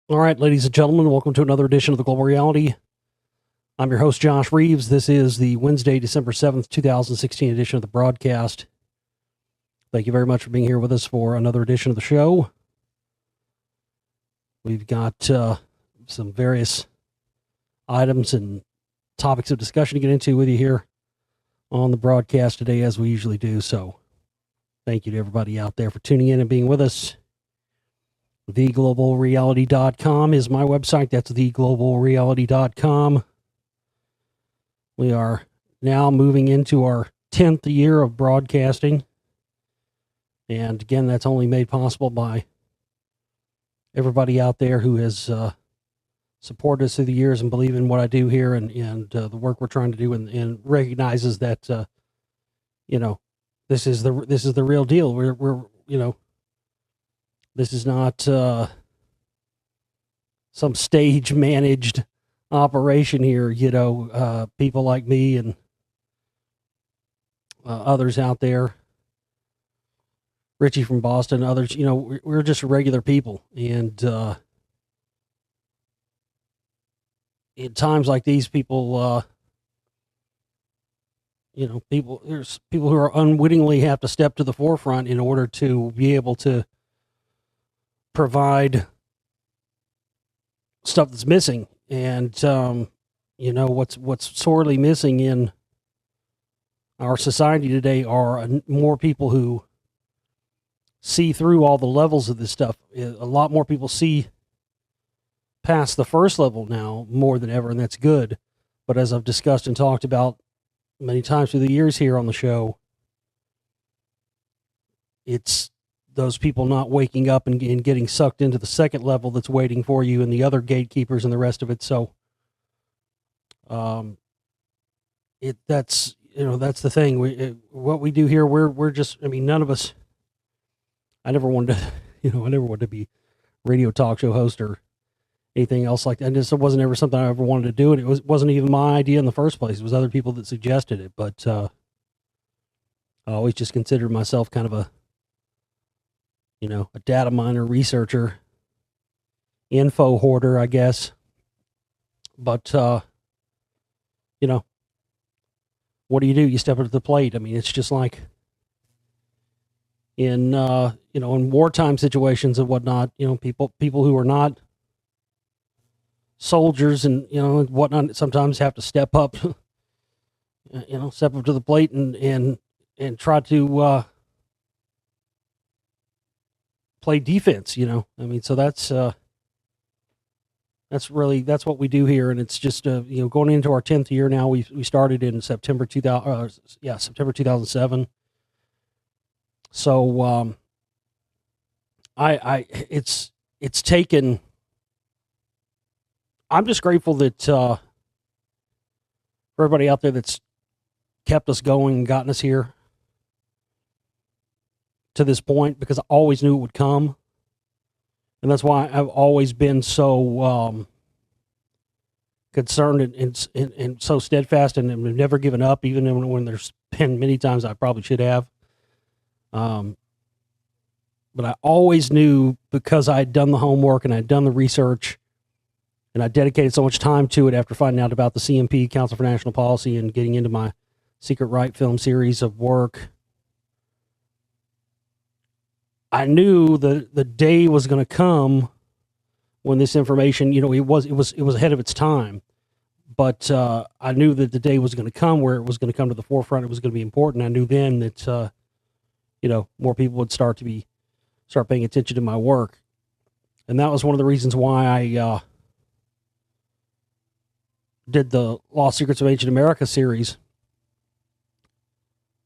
All right, ladies and gentlemen, welcome to another edition of the Global Reality. I'm your host, Josh Reeves. This is the Wednesday, December 7th, 2016 edition of the broadcast. Thank you very much for being here with us for another edition of the show. We've got some various items and topics of discussion to get into with you here on the broadcast today, as we usually do. So thank you to everybody out there for tuning in and being with us. TheGlobalReality.com is my website. That's TheGlobalReality.com. We are now moving into our 10th year of broadcasting. And again, that's only made possible by everybody out there who has supported us through the years and believe in what I do here and the work we're trying to do and recognizes that, this is the real deal. We're this is not some stage managed operation here. People like me and others out there, Richie from Boston, others, we're just regular people. And in times like these, there's people who are unwittingly have to step to the forefront in order to be able to provide stuff that's missing. And what's sorely missing in our society today are more people who see through all the levels of this stuff. A lot more people see past the first level now more than ever, and that's good. But as I've discussed and talked about many times through the years here on the show, it's those people not waking up and getting sucked into the second level that's waiting for you and the other gatekeepers and the rest of it. So that's the thing. What we do here, we're just, none of us, I never wanted to be radio talk show host or anything else like that. And it wasn't ever something I ever wanted to do. And it wasn't even my idea in the first place. It was other people that suggested it. But I always just considered myself kind of a data miner, researcher, info hoarder, I guess. But, what do? You step up to the plate. It's just like in wartime situations and whatnot, people who are not soldiers and, whatnot, sometimes have to step up, step up to the plate and try to, play defense, so that's what we do here. And it's just, going into our 10th year now. We started in September 2007. So, it's taken, I'm just grateful that, for everybody out there that's kept us going and gotten us here to this point, because I always knew it would come. And that's why I've always been so concerned and so steadfast and have never given up, even when there's been many times I probably should have. But I always knew, because I had done the homework and I'd done the research and I dedicated so much time to it after finding out about the CNP, Council for National Policy, and getting into my Secret Right film series of work. I knew the day was going to come when this information, it was ahead of its time, but I knew that the day was going to come where it was going to come to the forefront. It was going to be important. I knew then that more people would start paying attention to my work, and that was one of the reasons why I did the Lost Secrets of Ancient America series.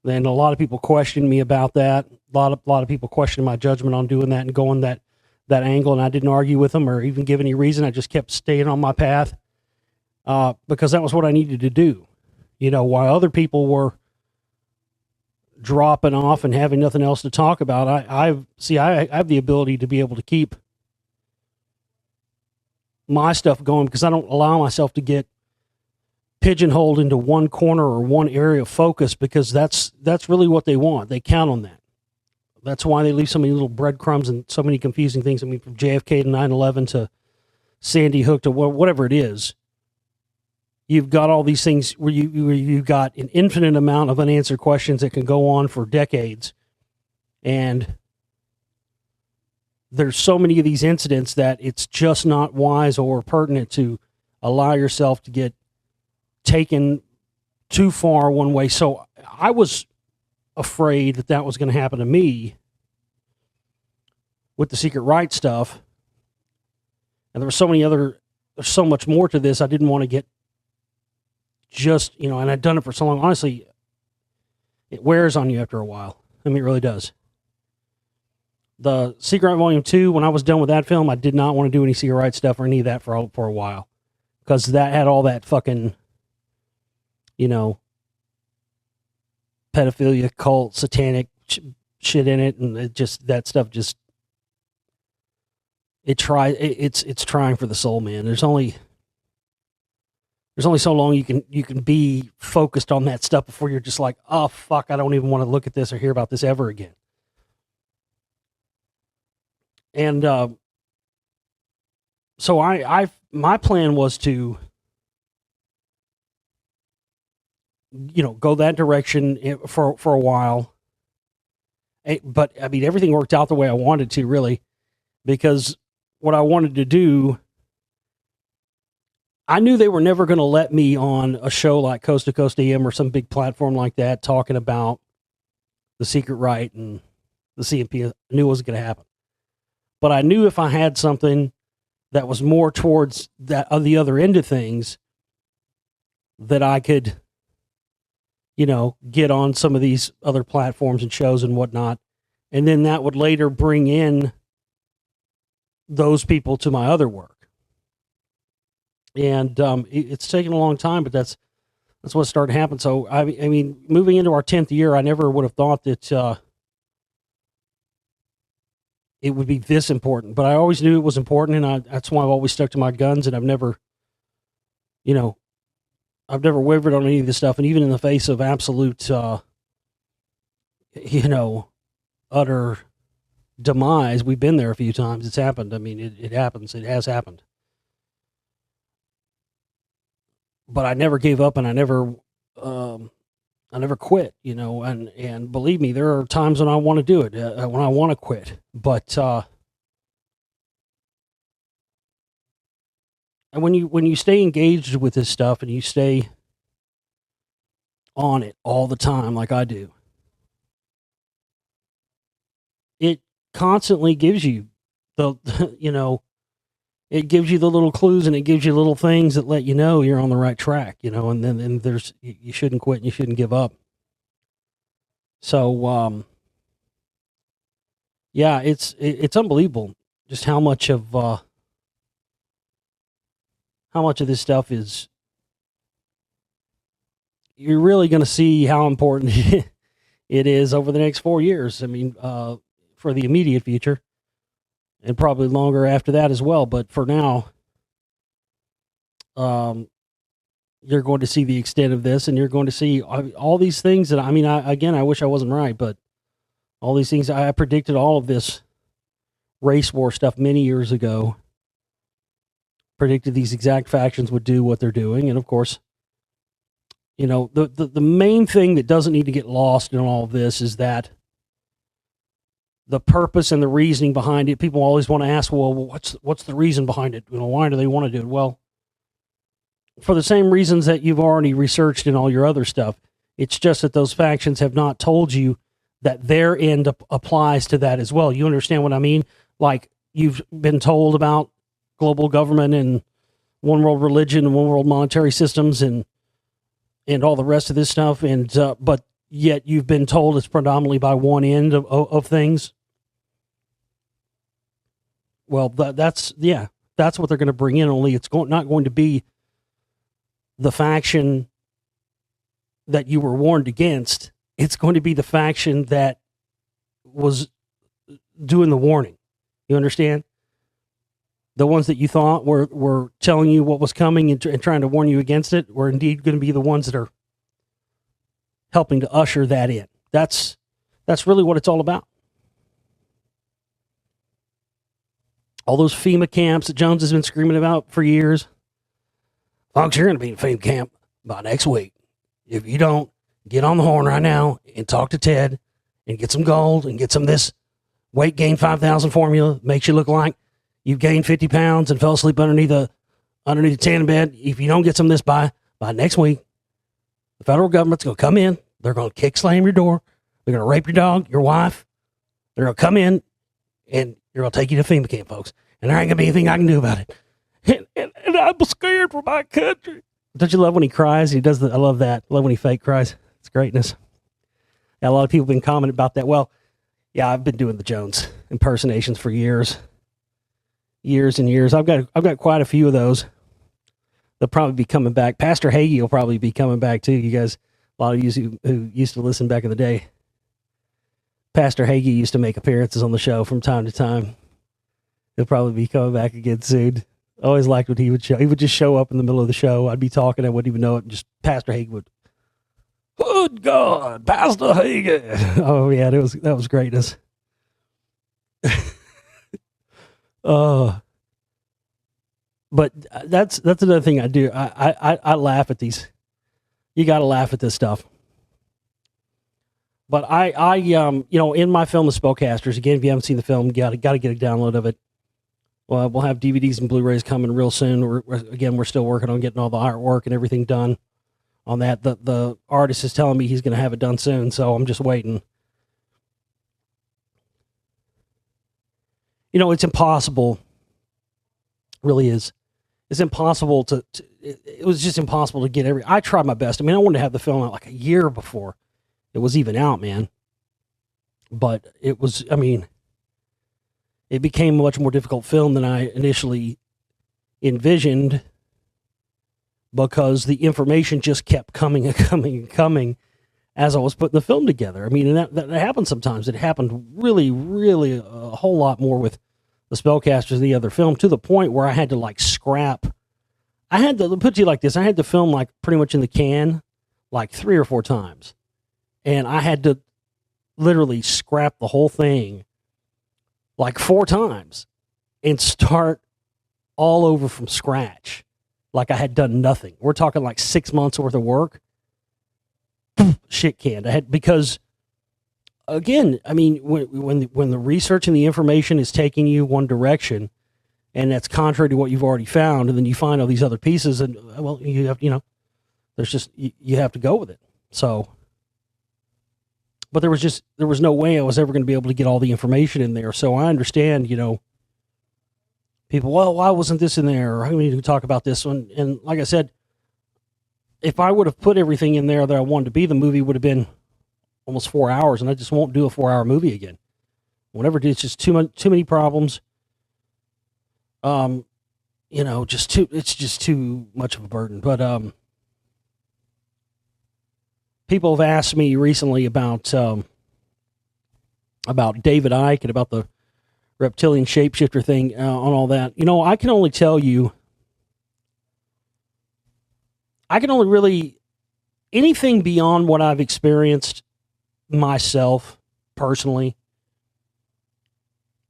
And a lot of people questioned me about that. A lot of people questioned my judgment on doing that and going that angle. And I didn't argue with them or even give any reason. I just kept staying on my path because that was what I needed to do. While other people were dropping off and having nothing else to talk about, I have the ability to be able to keep my stuff going, because I don't allow myself to get pigeonholed into one corner or one area of focus, because that's really what they want. They count on that. That's why they leave so many little breadcrumbs and so many confusing things. From JFK to 9/11 to Sandy Hook to whatever it is. You've got all these things where you've got an infinite amount of unanswered questions that can go on for decades. And there's so many of these incidents that it's just not wise or pertinent to allow yourself to get taken too far one way. So I was afraid that was going to happen to me with the secret right stuff. And there was there's so much more to this. I didn't want to get just, and I'd done it for so long. Honestly, it wears on you after a while. I mean, it really does. The Secret Right Volume 2, when I was done with that film, I did not want to do any Secret Right stuff or any of that for a while. Because that had all that fucking, pedophilia, cult, satanic shit in it. And that stuff it's trying for the soul, man. There's only so long you can be focused on that stuff before you're just like, oh, fuck, I don't even want to look at this or hear about this ever again. And so my plan was to, go that direction for a while. But I mean, everything worked out the way I wanted to, really, because what I wanted to do, I knew they were never going to let me on a show like Coast to Coast AM or some big platform like that talking about the Secret Right and the CMP. I knew it wasn't going to happen. But I knew if I had something that was more towards that on the other end of things, that I could, get on some of these other platforms and shows and whatnot. And then that would later bring in those people to my other work. And it's taken a long time, but that's what started to happen. So, I mean, moving into our 10th year, I never would have thought that it would be this important, but I always knew it was important, and that's why I've always stuck to my guns, and I've never wavered on any of this stuff, and even in the face of absolute, utter demise, we've been there a few times. It's happened. I mean, it happens. It has happened. But I never gave up, and I never quit, and believe me, there are times when I want to do it, when I want to quit. But and when you stay engaged with this stuff and you stay on it all the time, like I do, it constantly gives you the, it gives you the little clues, and it gives you little things that let you know you're on the right track, and then there's, you shouldn't quit and you shouldn't give up. So, yeah, it's unbelievable just how much of this stuff is, you're really going to see how important it is over the next 4 years. I mean, for the immediate future, and probably longer after that as well. But for now, you're going to see the extent of this, and you're going to see all these things that, I wish I wasn't right, but all these things, I predicted all of this race war stuff many years ago, predicted these exact factions would do what they're doing. And of course, the main thing that doesn't need to get lost in all of this is that the purpose and the reasoning behind it. People always want to ask, well, what's the reason behind it? Why do they want to do it? Well, for the same reasons that you've already researched in all your other stuff. It's just that those factions have not told you that their end applies to that as well. You understand what I mean? Like, you've been told about global government and one world religion and one world monetary systems and all the rest of this stuff, and but yet you've been told it's predominantly by one end of things. Well, that's what they're going to bring in. Only it's not going to be the faction that you were warned against. It's going to be the faction that was doing the warning. You understand? The ones that you thought were telling you what was coming and trying to warn you against it were indeed going to be the ones that are helping to usher that in. That's really what it's all about. All those FEMA camps that Jones has been screaming about for years. Folks, you're going to be in FEMA camp by next week. If you don't, get on the horn right now and talk to Ted and get some gold and get some of this weight gain 5,000 formula. Makes you look like you've gained 50 pounds and fell asleep underneath a tanning bed. If you don't get some of this by next week, the federal government's going to come in. They're going to kick slam your door. They're going to rape your dog, your wife. They're going to come in and they're going to take you to FEMA camp, folks. And there ain't going to be anything I can do about it. And I'm scared for my country. Don't you love when he cries? He does I love that. I love when he fake cries. It's greatness. Yeah, a lot of people have been commenting about that. Well, yeah, I've been doing the Jones impersonations for years and years. I've got quite a few of those. They'll probably be coming back. Pastor Hagee will probably be coming back too. You guys, a lot of you who used to listen back in the day. Pastor Hagee used to make appearances on the show from time to time. He'll probably be coming back again soon. I always liked what he would show. He would just show up in the middle of the show. I'd be talking, I wouldn't even know it. And just Pastor Hagee would, good God, Pastor Hagee. Oh yeah, that was greatness. But that's another thing I do. I laugh at these. You got to laugh at this stuff. But I in my film, The Spellcasters, again, if you haven't seen the film, got to get a download of it. Well, we'll have DVDs and Blu-rays coming real soon. We're still working on getting all the artwork and everything done on that. The artist is telling me he's going to have it done soon, so I'm just waiting. It's impossible. It really is. It's impossible it was just impossible to get I tried my best. I mean, I wanted to have the film out like a year before it was even out, man. But it was, it became a much more difficult film than I initially envisioned because the information just kept coming and coming and coming as I was putting the film together. I mean, and that happens sometimes. It happened really, really a whole lot more with The Spellcasters than the other film, to the point where I had to scrap. I had to put it to you like this. I had to film pretty much in the can 3 or 4 times. And I had to literally scrap the whole thing 4 times and start all over from scratch. Like I had done nothing. We're talking 6 months worth of work. Shit canned. Because again, I mean, when the research and the information is taking you one direction, and that's contrary to what you've already found, and then you find all these other pieces, and well, you have, there's just you have to go with it. So, but there was no way I was ever going to be able to get all the information in there. So I understand, people, well, why wasn't this in there? Or I need to talk about this one. And like I said, if I would have put everything in there that I wanted to be, the movie would have been almost 4 hours, and I just won't do a 4-hour movie again. Whenever it's just too many problems. It's just too much of a burden. But people have asked me recently about David Icke and about the reptilian shapeshifter thing on all that. I can only tell you, I can only really, anything beyond what I've experienced myself personally,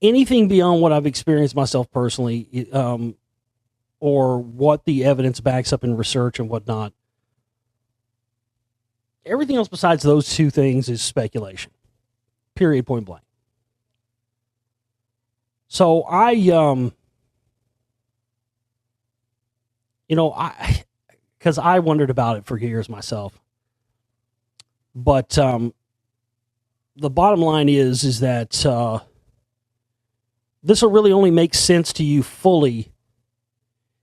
anything beyond what I've experienced myself personally, or what the evidence backs up in research and whatnot, everything else besides those two things is speculation. Period, point blank. So because I wondered about it for years myself. But the bottom line is that this will really only make sense to you fully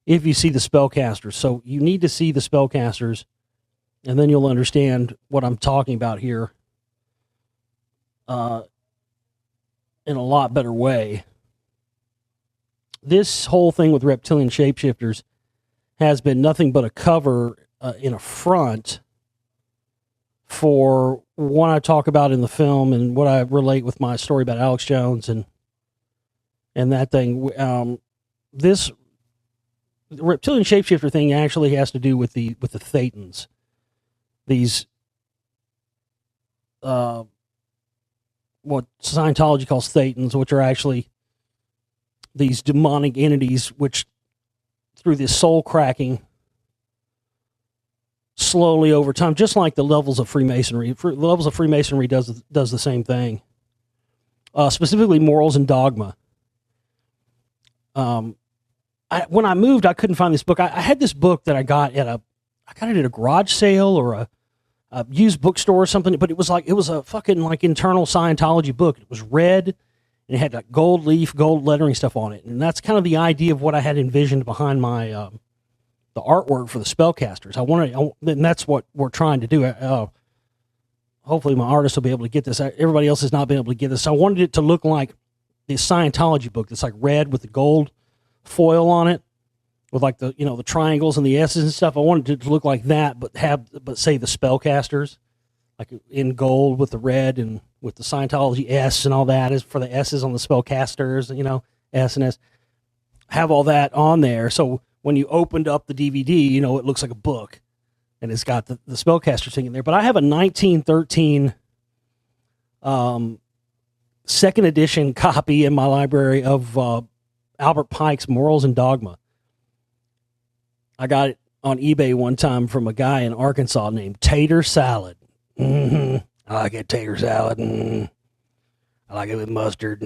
if you see The Spellcasters. So you need to see The Spellcasters, and then you'll understand what I'm talking about here in a lot better way. This whole thing with reptilian shapeshifters has been nothing but a cover in a front for what I talk about in the film and what I relate with my story about Alex Jones and that thing. This reptilian shapeshifter thing actually has to do with the Thetans. These what Scientology calls Thetans, which are actually these demonic entities, which through this soul cracking, slowly over time, just like the levels of Freemasonry. The levels of Freemasonry does the same thing. Specifically, morals and dogma. When I moved, I couldn't find this book. I had this book that I got it at a garage sale or a used bookstore or something. But it was a fucking like internal Scientology book. It was red and it had like gold leaf, gold lettering stuff on it, and that's kind of the idea of what I had envisioned behind my the artwork for the spellcasters. And that's what we're trying to do. Hopefully my artist will be able to get this. Everybody else has not been able to get this. I wanted it to look like the Scientology book that's like red with the gold foil on it, with like the triangles and the S's and stuff. I wanted it to look like that, but say the spellcasters, like in gold with the red and with the Scientology S and all that is for the S's on the spellcasters, S and S. Have all that on there. So when you opened up the DVD, it looks like a book, and it's got the spellcaster thing in there. But I have a 1913 second edition copy in my library of Albert Pike's Morals and Dogma. I got it on eBay one time from a guy in Arkansas named Tater Salad. I like it, tater salad. I like it with mustard.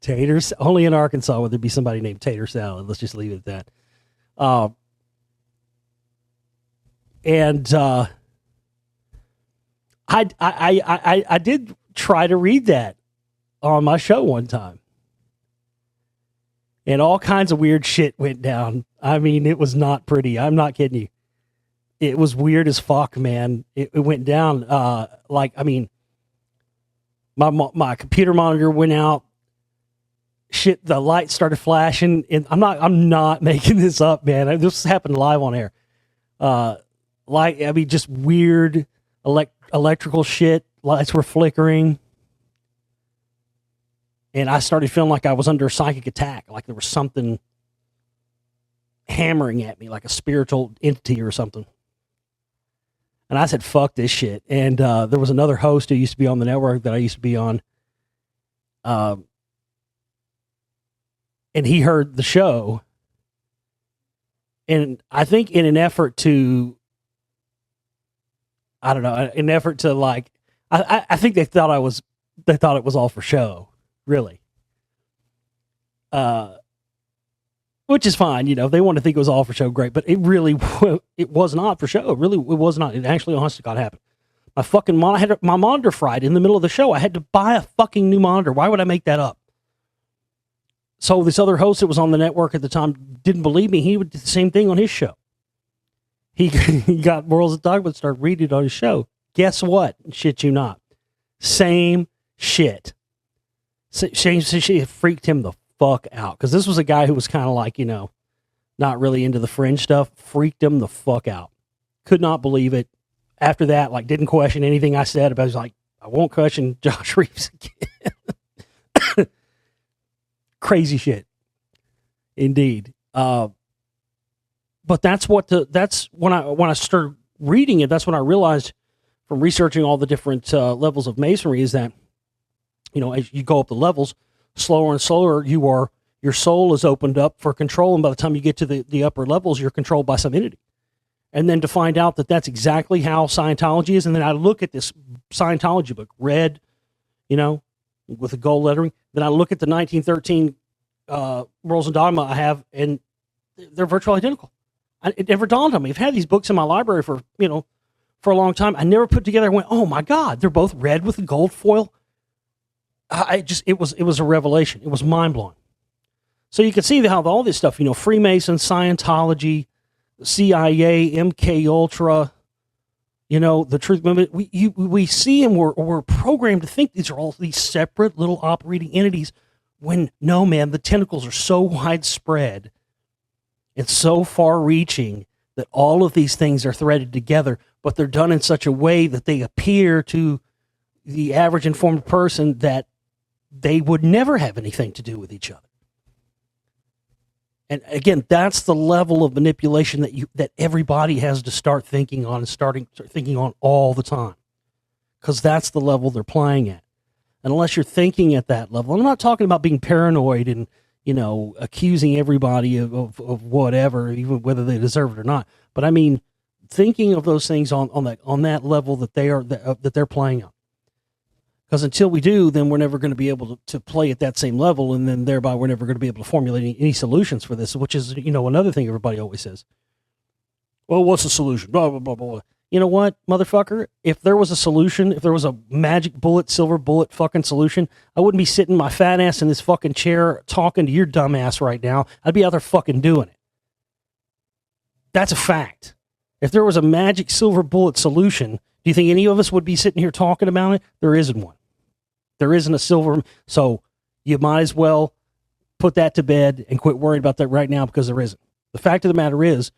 Taters, only in Arkansas would there be somebody named Tater Salad. Let's just leave it at that. I did try to read that on my show one time, and all kinds of weird shit went down. I mean, it was not pretty. I'm not kidding you. It was weird as fuck, man. It went down. My computer monitor went out. Shit, the lights started flashing, and I'm not making this up, man. This happened live on air. Just weird electrical shit. Lights were flickering, and I started feeling like I was under a psychic attack, like there was something hammering at me, like a spiritual entity or something. And I said, "Fuck this shit." And there was another host who used to be on the network that I used to be on. And he heard the show, and I think in an effort to, I think they thought it was all for show, really. Which is fine, they want to think it was all for show, great, but it was not for show. It was not. It actually, honest to God, happened. My fucking my monitor fried in the middle of the show. I had to buy a fucking new monitor. Why would I make that up? So this other host that was on the network at the time didn't believe me. He would do the same thing on his show. He got Morals and Dogma and started reading it on his show. Guess what? Shit you not. Same shit. Same shit freaked him the fuck out. Because this was a guy who was kind of like, not really into the fringe stuff. Freaked him the fuck out. Could not believe it. After that, didn't question anything I said about it. He was like, I won't question Josh Reeves again. Crazy shit, indeed. But that's when I started reading it. That's when I realized from researching all the different levels of masonry is that, as you go up the levels, slower and slower, your soul is opened up for control, and by the time you get to the upper levels, you're controlled by some entity. And then to find out that that's exactly how Scientology is, and then I look at this Scientology book, red, with the gold lettering. Then I look at the 1913 Morals and Dogma I have, and they're virtually identical. It never dawned on me. I've had these books in my library for a long time. I never put together and went, oh my God, they're both red with the gold foil. It was a revelation. It was mind blowing. So you can see how all this stuff, Freemason, Scientology, CIA, MK Ultra, the truth movement, we see and we're programmed to think these are all these separate little operating entities, when no, man, the tentacles are so widespread and so far reaching that all of these things are threaded together, but they're done in such a way that they appear to the average informed person that they would never have anything to do with each other. And again, that's the level of manipulation that everybody has to start thinking on and start thinking on all the time, because that's the level they're playing at. And unless you're thinking at that level, I'm not talking about being paranoid and, accusing everybody of whatever, even whether they deserve it or not. But I mean, thinking of those things on that level that they're playing on. Because until we do, then we're never going to be able to play at that same level, and then thereby we're never going to be able to formulate any solutions for this, which is, another thing everybody always says. Well, what's the solution? Blah, blah, blah, blah. You know what, motherfucker? If there was a solution, if there was a magic bullet, silver bullet fucking solution, I wouldn't be sitting my fat ass in this fucking chair talking to your dumb ass right now. I'd be out there fucking doing it. That's a fact. If there was a magic silver bullet solution, do you think any of us would be sitting here talking about it? There isn't one. There isn't a silver, so you might as well put that to bed and quit worrying about that right now, because there isn't. The fact of the matter is,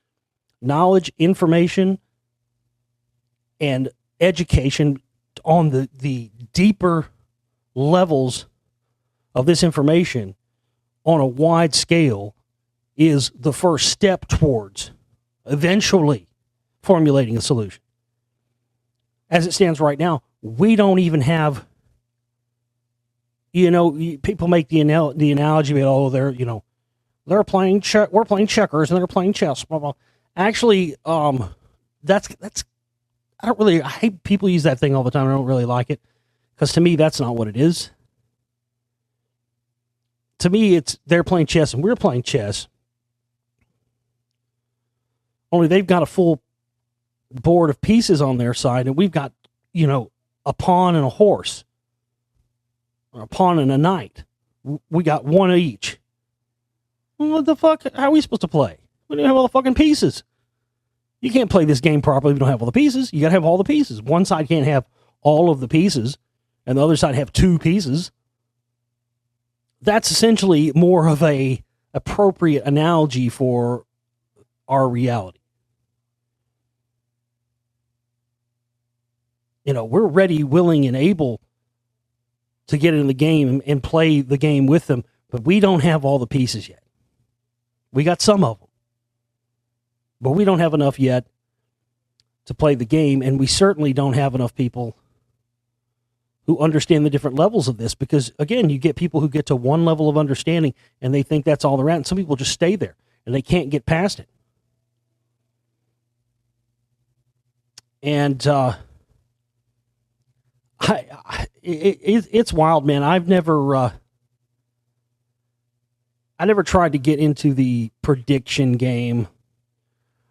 knowledge, information, and education on the deeper levels of this information on a wide scale is the first step towards eventually formulating a solution. As it stands right now, we don't even have, people make the analogy of, they're playing we're playing checkers and they're playing chess, blah, blah. Actually, that's I hate people use that thing all the time. I don't really like it, because to me, that's not what it is. To me, they're playing chess and we're playing chess. Only they've got a full board of pieces on their side, and we've got, a pawn and a horse, or a pawn and a knight. We got one of each. What the fuck? How are we supposed to play? We don't have all the fucking pieces. You can't play this game properly if you don't have all the pieces. You got to have all the pieces. One side can't have all of the pieces, and the other side have two pieces. That's essentially more of a appropriate analogy for our reality. We're ready, willing, and able to get in the game and play the game with them, but we don't have all the pieces yet. We got some of them, but we don't have enough yet to play the game, and we certainly don't have enough people who understand the different levels of this, because, again, you get people who get to one level of understanding, and they think that's all they're at, and some people just stay there, and they can't get past it. And it's wild, man. I never tried to get into the prediction game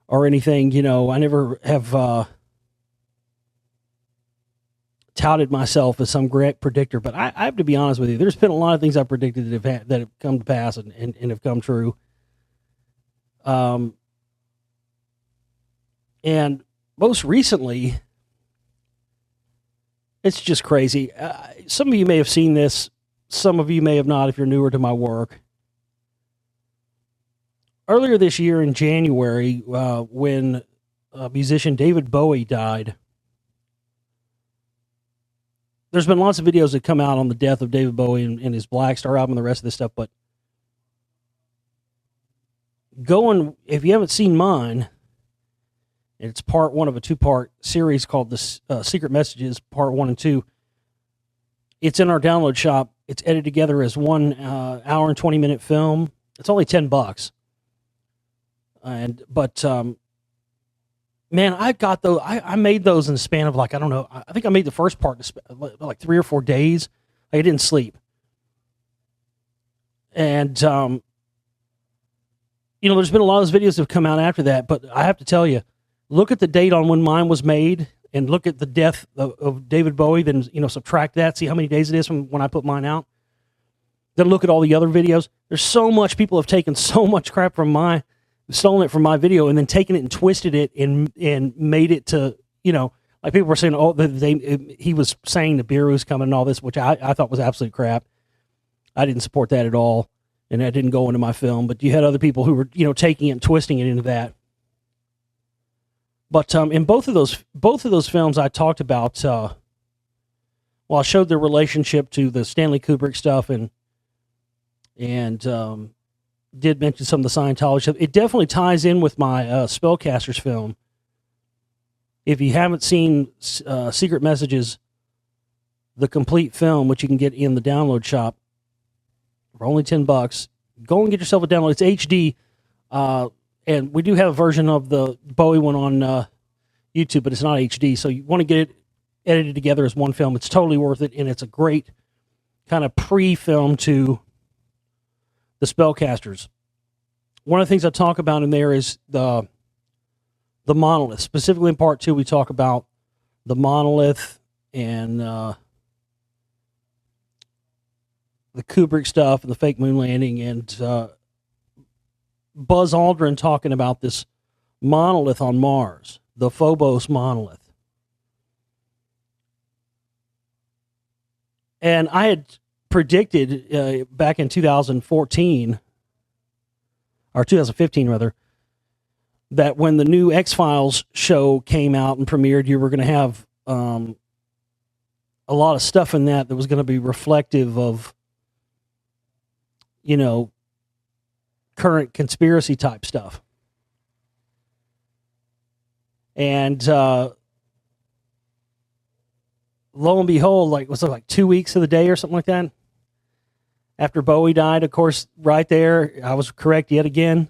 or anything. I never have touted myself as some great predictor, but I have to be honest with you. There's been a lot of things I predicted that have come to pass and have come true. And most recently, it's just crazy. Some of you may have seen this. Some of you may have not if you're newer to my work. Earlier this year in January, when musician David Bowie died, there's been lots of videos that come out on the death of David Bowie and his Black Star album and the rest of this stuff, but if you haven't seen mine, it's part one of a two-part series called The Secret Messages, part 1 and 2. It's in our download shop. It's edited together as 1 hour and 20-minute film. It's only $10. But man, I got those. I made those in the span of, like, I don't know. I think I made the first part in like 3 or 4 days. I didn't sleep. And, there's been a lot of those videos that have come out after that, but I have to tell you, look at the date on when mine was made and look at the death of David Bowie, then, subtract that, see how many days it is from when I put mine out. Then look at all the other videos. There's so much, people have taken so much crap from stolen it from my video and then taken it and twisted it and made it to, like people were saying, he was saying the beer was coming and all this, which I thought was absolute crap. I didn't support that at all, and that didn't go into my film, but you had other people who were, taking it and twisting it into that. But in both of those films, I talked about, I showed their relationship to the Stanley Kubrick stuff and did mention some of the Scientology stuff. It definitely ties in with my Spellcasters film. If you haven't seen Secret Messages, the complete film, which you can get in the download shop for only $10. Go and get yourself a download. It's HD, and we do have a version of the Bowie one on YouTube, but it's not HD. So you want to get it edited together as one film. It's totally worth it, and it's a great kind of pre-film to the Spellcasters. One of the things I talk about in there is the monolith. Specifically in part 2, we talk about the monolith and the Kubrick stuff and the fake moon landing, and Buzz Aldrin talking about this monolith on Mars, the Phobos monolith. And I had predicted back in 2014, or 2015 rather, that when the new X-Files show came out and premiered, you were going to have a lot of stuff in that was going to be reflective of, current conspiracy type stuff. And lo and behold, was it like 2 weeks of the day or something like that? After Bowie died, of course, right there, I was correct yet again.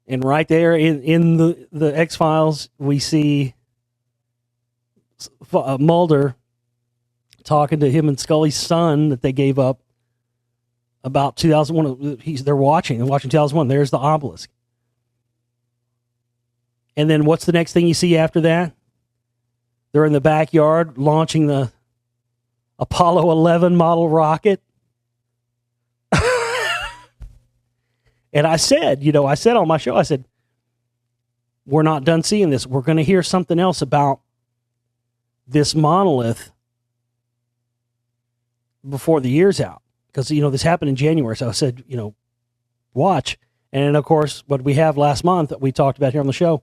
And right there in the X-Files, we see Mulder talking to him and Scully's son that they gave up about 2001. They're watching 2001. There's the obelisk. And then what's the next thing you see after that? They're in the backyard launching the Apollo 11 model rocket. And I said on my show, I said, we're not done seeing this. We're going to hear something else about this monolith before the year's out. Because, this happened in January. So I said, watch. And of course, what we have last month that we talked about here on the show,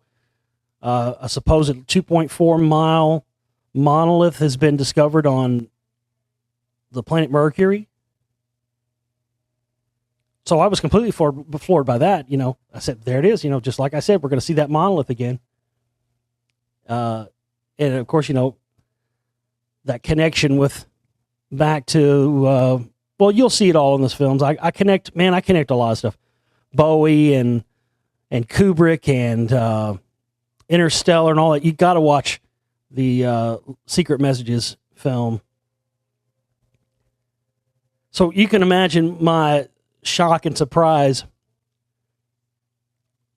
a supposed 2.4 mile monolith has been discovered on the planet Mercury. So I was completely floored by that. I said, there it is. Just like I said, we're going to see that monolith again. And of course, that connection with back to, you'll see it all in this films. I connect a lot of stuff. Bowie and Kubrick and Interstellar and all that. You got to watch the Secret Messages film. So you can imagine my shock and surprise.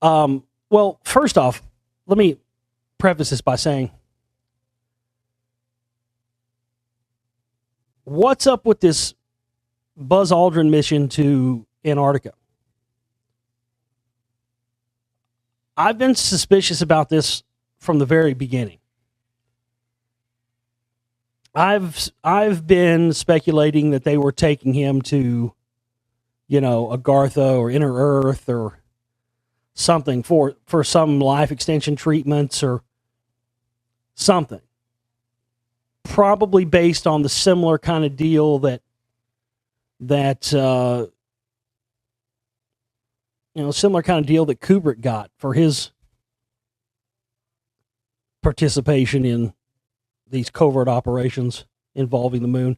Well, first off, let me preface this by saying, what's up with this Buzz Aldrin mission to Antarctica? I've been suspicious about this from the very beginning. I've been speculating that they were taking him to, Agartha or Inner Earth or something for some life extension treatments or something. Probably based on the similar kind of deal that similar kind of deal that Kubrick got for his participation in these covert operations involving the moon.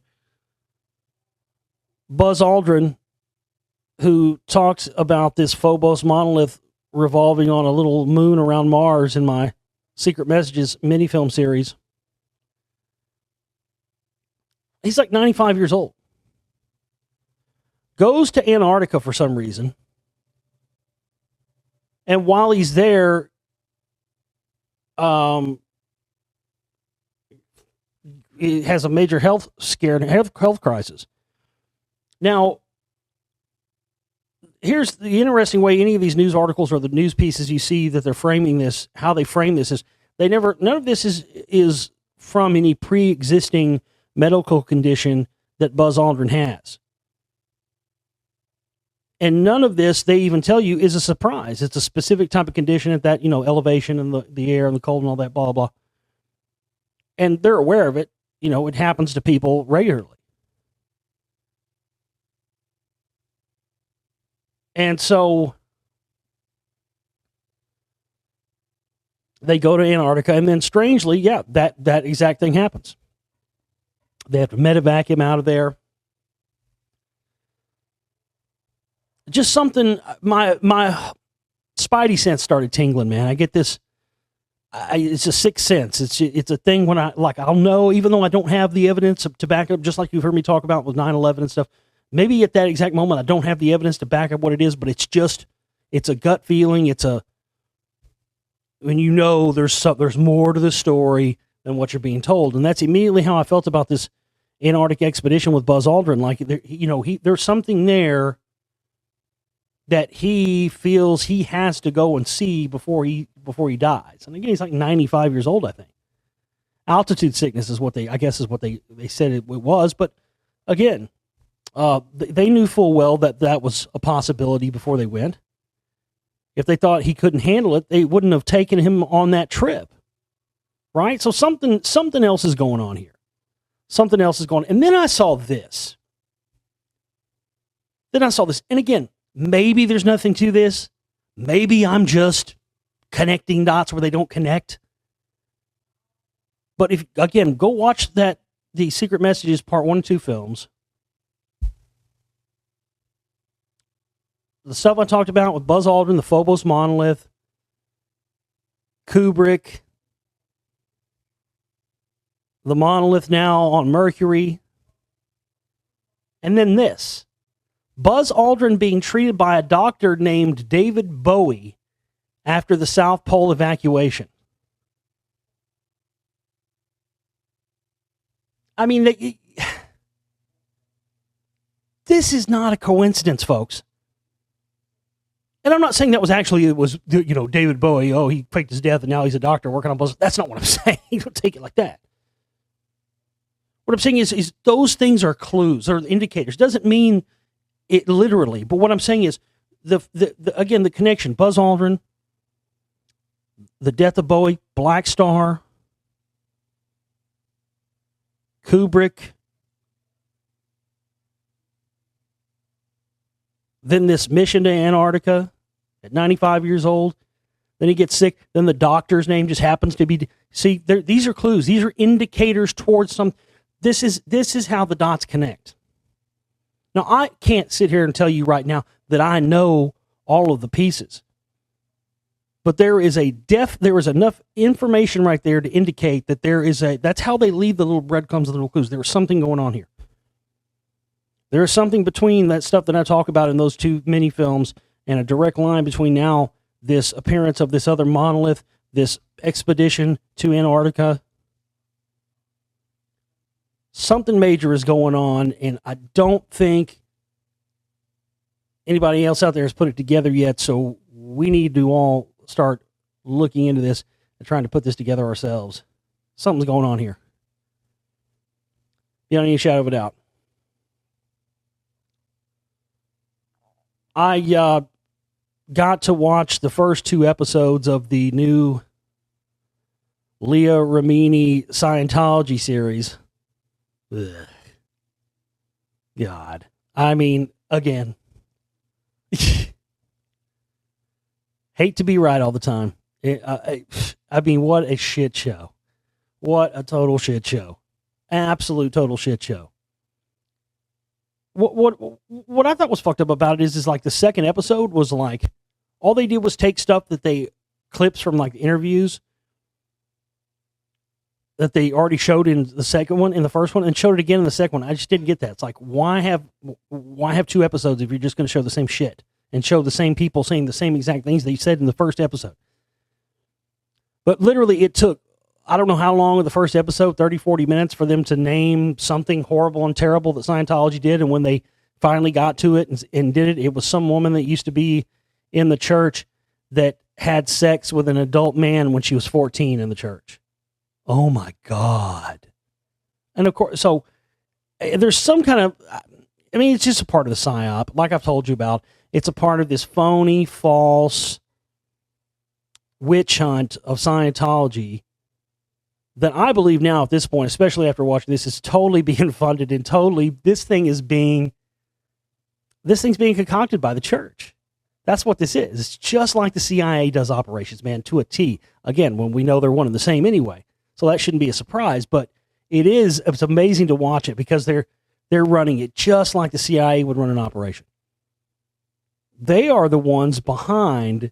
Buzz Aldrin, who talks about this Phobos monolith revolving on a little moon around Mars in my Secret Messages mini-film series, he's like 95 years old. Goes to Antarctica for some reason. And while he's there, he has a major health scare and health crisis. Now, here's the interesting way any of these news articles or the news pieces you see that they're framing this, how they frame this is none of this is from any pre-existing medical condition that Buzz Aldrin has. And none of this, they even tell you, is a surprise. It's a specific type of condition at that, elevation and the air and the cold and all that, blah, blah, blah. And they're aware of it. It happens to people regularly. And so they go to Antarctica, and then strangely, that exact thing happens. They have to medevac him out of there. Just something, my spidey sense started tingling, man. I get this, it's a sixth sense. It's a thing when I'll know, even though I don't have the evidence to back up, just like you've heard me talk about with 9/11 and stuff. Maybe at that exact moment, I don't have the evidence to back up what it is, but it's a gut feeling. When you know there's more to the story than what you're being told. And that's immediately how I felt about this Antarctic expedition with Buzz Aldrin. Like, there's something there that he feels he has to go and see before he dies. And again, he's like 95 years old, I think. Altitude sickness is what they said it was. But again, they knew full well that was a possibility before they went. If they thought he couldn't handle it, they wouldn't have taken him on that trip. Right? So something else is going on here. Something else is going on. And then I saw this. And again, maybe there's nothing to this. Maybe I'm just connecting dots where they don't connect. But go watch the Secret Messages Part 1 and 2 films. The stuff I talked about with Buzz Aldrin, the Phobos monolith, Kubrick, the monolith now on Mercury, and then this. Buzz Aldrin being treated by a doctor named David Bowie after the South Pole evacuation. I mean, this is not a coincidence, folks. And I'm not saying it was David Bowie, he faked his death and now he's a doctor working on Buzz. That's not what I'm saying. You don't take it like that. What I'm saying is those things are clues or indicators. Doesn't mean it literally, but what I'm saying is the connection. Buzz Aldrin, the death of Bowie, Black Star, Kubrick, then this mission to Antarctica at 95 years old. Then he gets sick. Then the doctor's name just happens to be. See, these are clues. These are indicators towards some. This is how the dots connect. Now, I can't sit here and tell you right now that I know all of the pieces. But there is enough information right there to indicate that that's how they leave the little breadcrumbs, the little clues. There was something going on here. There is something between that stuff that I talk about in those two mini films and a direct line between now this appearance of this other monolith, this expedition to Antarctica. Something major is going on, and I don't think anybody else out there has put it together yet, so we need to all start looking into this and trying to put this together ourselves. Something's going on here. Beyond any shadow of a doubt. I got to watch the first 2 episodes of the new Leah Remini Scientology series. Ugh. God. I mean, again. Hate to be right all the time. I mean, what a shit show. What a total shit show. Absolute total shit show. What I thought was fucked up about it is like the second episode was like, all they did was take stuff clips from like interviews that they already showed in the first one, and showed it again in the second one. I just didn't get that. It's like, why have 2 episodes if you're just going to show the same shit and show the same people saying the same exact things they said in the first episode? But literally it took, I don't know how long of the first episode, 30, 40 minutes for them to name something horrible and terrible that Scientology did. And when they finally got to it and did it, it was some woman that used to be in the church that had sex with an adult man when she was 14 in the church. Oh my God. And of course, so there's some kind of, I mean, it's just a part of the psyop. Like I've told you about, it's a part of this phony, false witch hunt of Scientology that I believe now at this point, especially after watching this, is totally being funded and this thing's being concocted by the church. That's what this is. It's just like the CIA does operations, man, to a T. Again, when we know they're one and the same anyway. So that shouldn't be a surprise, but It's amazing to watch it because they're running it just like the CIA would run an operation. They are the ones behind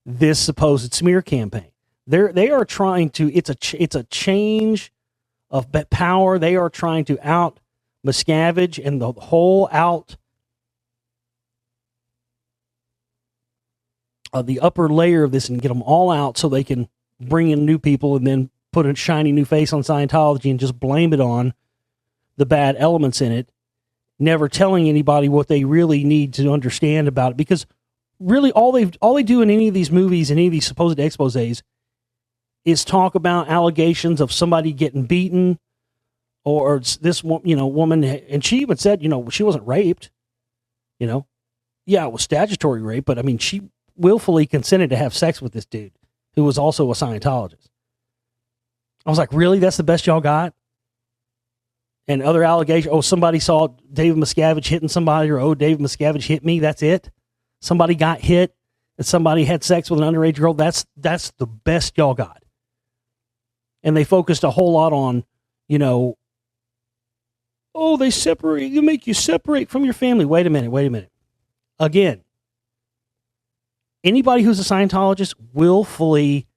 this supposed smear campaign. They are trying to. It's a change of power. They are trying to out Miscavige and the whole out the upper layer of this and get them all out so they can bring in new people and then put a shiny new face on Scientology and just blame it on the bad elements in it, never telling anybody what they really need to understand about it. Because really all they do in any of these movies and any of these supposed exposés is talk about allegations of somebody getting beaten or this woman, and she even said, she wasn't raped, yeah, it was statutory rape, but I mean, she willfully consented to have sex with this dude who was also a Scientologist. I was like, really? That's the best y'all got? And other allegations, somebody saw David Miscavige hitting somebody, or David Miscavige hit me, that's it? Somebody got hit and somebody had sex with an underage girl, that's the best y'all got. And they focused a whole lot on, they separate, you make you separate from your family. Wait a minute. Again, anybody who's a Scientologist willfully,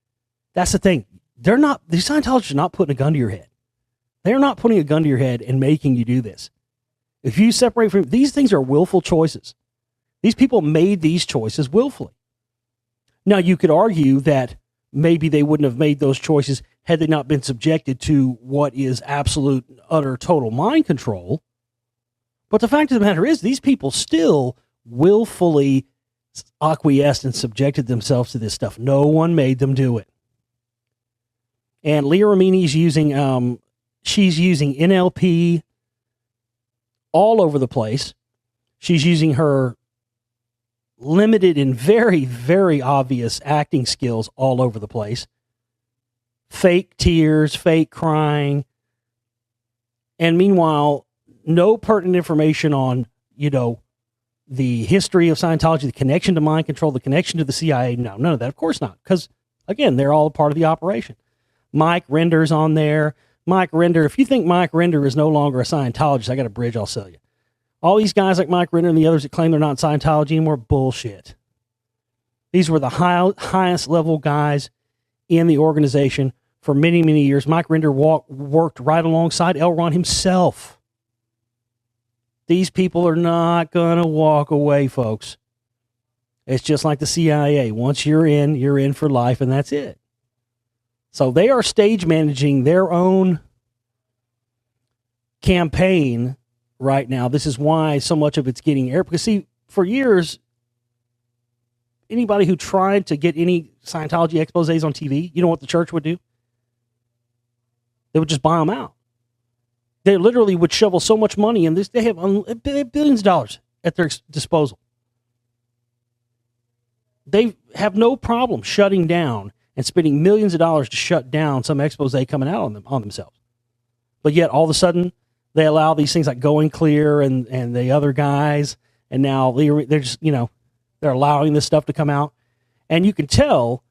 that's the thing. These Scientologists are not putting a gun to your head. They're not putting a gun to your head and making you do this. If you separate from, these things are willful choices. These people made these choices willfully. Now, you could argue that maybe they wouldn't have made those choices had they not been subjected to what is absolute, utter, total mind control. But the fact of the matter is, these people still willfully acquiesced and subjected themselves to this stuff. No one made them do it. And Leah Remini's using, she's using NLP all over the place. She's using her limited and very, very obvious acting skills all over the place. Fake tears, fake crying. And meanwhile, no pertinent information on, the history of Scientology, the connection to mind control, the connection to the CIA. No, none of that. Of course not. Because, again, they're all a part of the operation. Mike Render's on there. Mike Render, if you think Mike Render is no longer a Scientologist, I got a bridge I'll sell you. All these guys like Mike Render and the others that claim they're not Scientology anymore, bullshit. These were the highest level guys in the organization for many, many years. Mike Render worked right alongside L. Ron himself. These people are not going to walk away, folks. It's just like the CIA. Once you're in for life, and that's it. So they are stage managing their own campaign right now. This is why so much of it's getting air. Because, see, for years, anybody who tried to get any Scientology exposés on TV, you know what the church would do? They would just buy them out. They literally would shovel so much money in this. They have billions of dollars at their disposal. They have no problem shutting down and spending millions of dollars to shut down some expose coming out on themselves. But yet, all of a sudden, they allow these things like Going Clear and the other guys, and now they're just, they're allowing this stuff to come out. And you can tell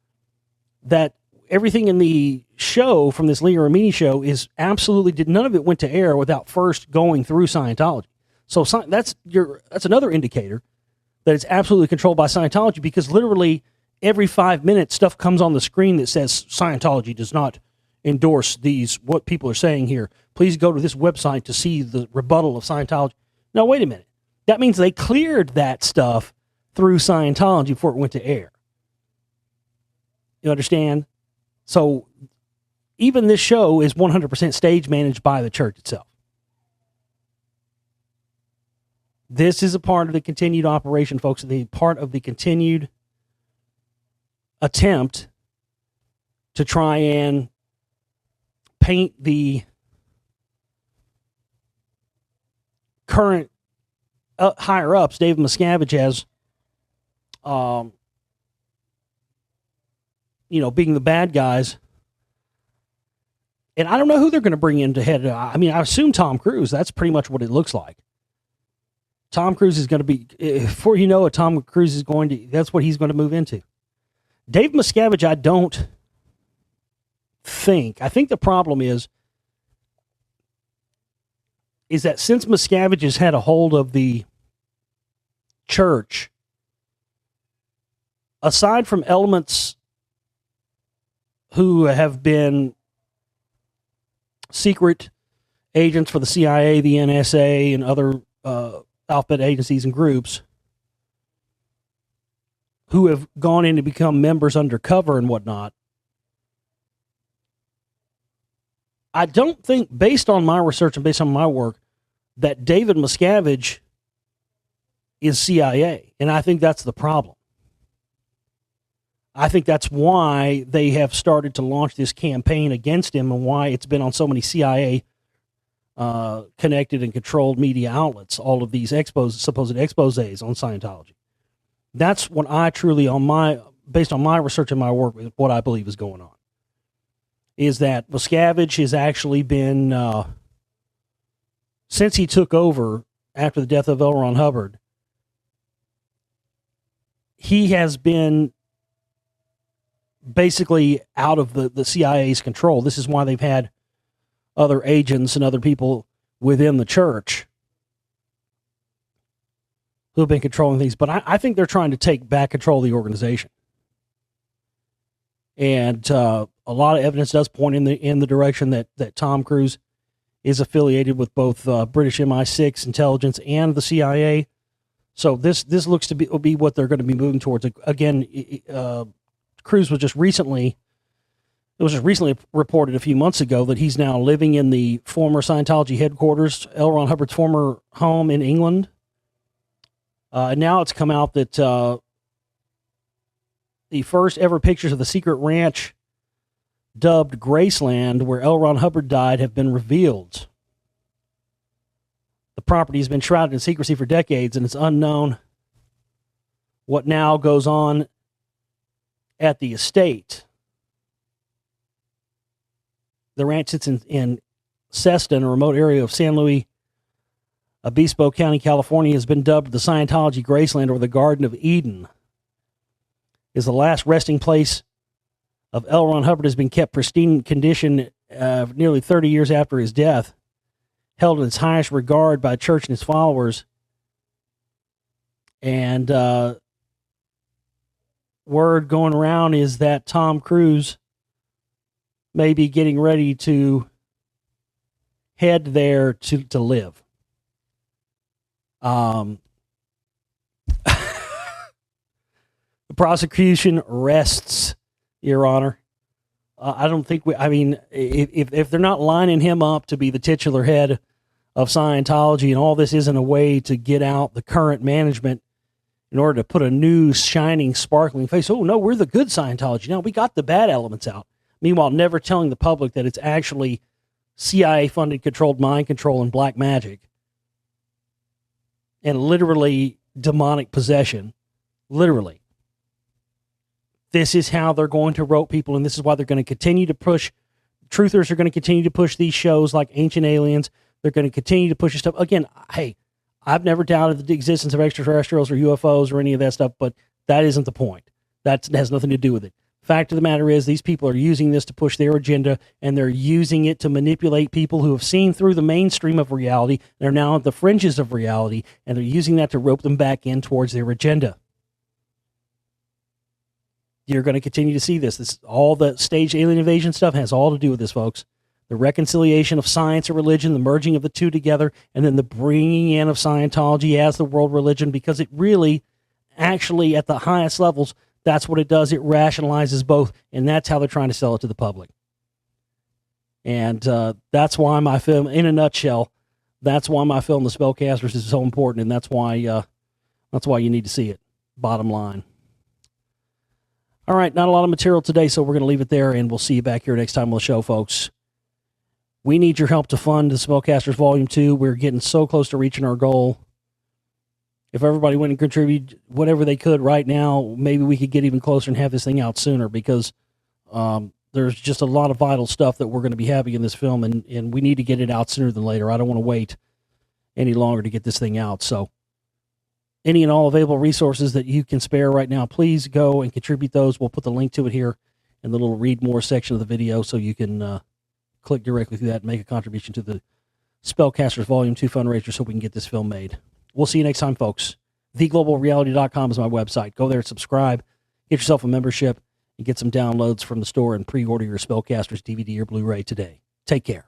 that everything in the show from this Leah Remini show is absolutely none of it went to air without first going through Scientology. So that's another indicator that it's absolutely controlled by Scientology, because literally every 5 minutes stuff comes on the screen that says Scientology does not endorse what people are saying here. Please go to this website to see the rebuttal of Scientology. Now, wait a minute. That means they cleared that stuff through Scientology before it went to air. You understand? So even this show is 100% stage managed by the church itself. This is a part of the continued operation, folks, the part of the continued attempt to try and paint the current higher ups, David Miscavige, as being the bad guys. And I don't know who they're going to bring in to head. I mean, I assume Tom Cruise. That's pretty much what it looks like. Tom Cruise is going to be, before you know it, Tom Cruise is that's what he's going to move into. Dave Miscavige, I think the problem is is that since Miscavige has had a hold of the church, aside from elements who have been secret agents for the CIA, the NSA, and other alphabet agencies and groups who have gone in to become members undercover and whatnot, I don't think, based on my research and based on my work, that David Miscavige is CIA. And I think that's the problem. I think that's why they have started to launch this campaign against him and why it's been on so many CIA connected and controlled media outlets, all of these supposed exposés on Scientology. That's what I truly, based on my research and my work, what I believe is going on. Is that Miscavige has actually been, since he took over after the death of L. Ron Hubbard, he has been basically out of the CIA's control. This is why they've had other agents and other people within the church who have been controlling things. But I think they're trying to take back control of the organization. And a lot of evidence does point in the direction that Tom Cruise is affiliated with both British MI6 intelligence and the CIA. So this looks to be what they're going to be moving towards. Again, Cruise was just recently reported a few months ago that he's now living in the former Scientology headquarters, L. Ron Hubbard's former home in England. And now it's come out that the first ever pictures of the secret ranch dubbed Graceland, where L. Ron Hubbard died, have been revealed. The property has been shrouded in secrecy for decades, and it's unknown what now goes on at the estate. The ranch sits in Seston, a remote area of San Luis Obispo County, California, has been dubbed the Scientology Graceland, or the Garden of Eden. Is the last resting place of L. Ron Hubbard, has been kept pristine condition nearly 30 years after his death, held in its highest regard by the church and its followers. And word going around is that Tom Cruise may be getting ready to head there to live. The prosecution rests, Your Honor. I don't think if they're not lining him up to be the titular head of Scientology, and all this isn't a way to get out the current management in order to put a new, shining, sparkling face. Oh, no, we're the good Scientology. Now, we got the bad elements out. Meanwhile, never telling the public that it's actually CIA-funded, controlled mind control and black magic. And literally demonic possession. Literally. This is how they're going to rope people, and this is why they're going to continue to push. Truthers are going to continue to push these shows like Ancient Aliens. They're going to continue to push this stuff. Again, hey, I've never doubted the existence of extraterrestrials or UFOs or any of that stuff, but that isn't the point. That has nothing to do with it. Fact of the matter is, these people are using this to push their agenda, and they're using it to manipulate people who have seen through the mainstream of reality. They're now at the fringes of reality, and they're using that to rope them back in towards their agenda. You're going to continue to see this. All the staged alien invasion stuff has all to do with this, folks. The reconciliation of science and religion, the merging of the two together, and then the bringing in of Scientology as the world religion, because it really, actually, at the highest levels, that's what it does. It rationalizes both, and that's how they're trying to sell it to the public. And that's why my film, in a nutshell, that's why my film, The Spellcasters, is so important, and that's why you need to see it, bottom line. All right, not a lot of material today, so we're going to leave it there, and we'll see you back here next time on the show, folks. We need your help to fund The Spellcasters Volume 2. We're getting so close to reaching our goal. If everybody went and contributed whatever they could right now, maybe we could get even closer and have this thing out sooner, because there's just a lot of vital stuff that we're going to be having in this film, and we need to get it out sooner than later. I don't want to wait any longer to get this thing out. So any and all available resources that you can spare right now, please go and contribute those. We'll put the link to it here in the little read more section of the video, so you can click directly through that and make a contribution to the Spellcasters Volume 2 fundraiser so we can get this film made. We'll see you next time, folks. TheGlobalReality.com is my website. Go there and subscribe. Get yourself a membership and get some downloads from the store and pre-order your Spellcasters DVD or Blu-ray today. Take care.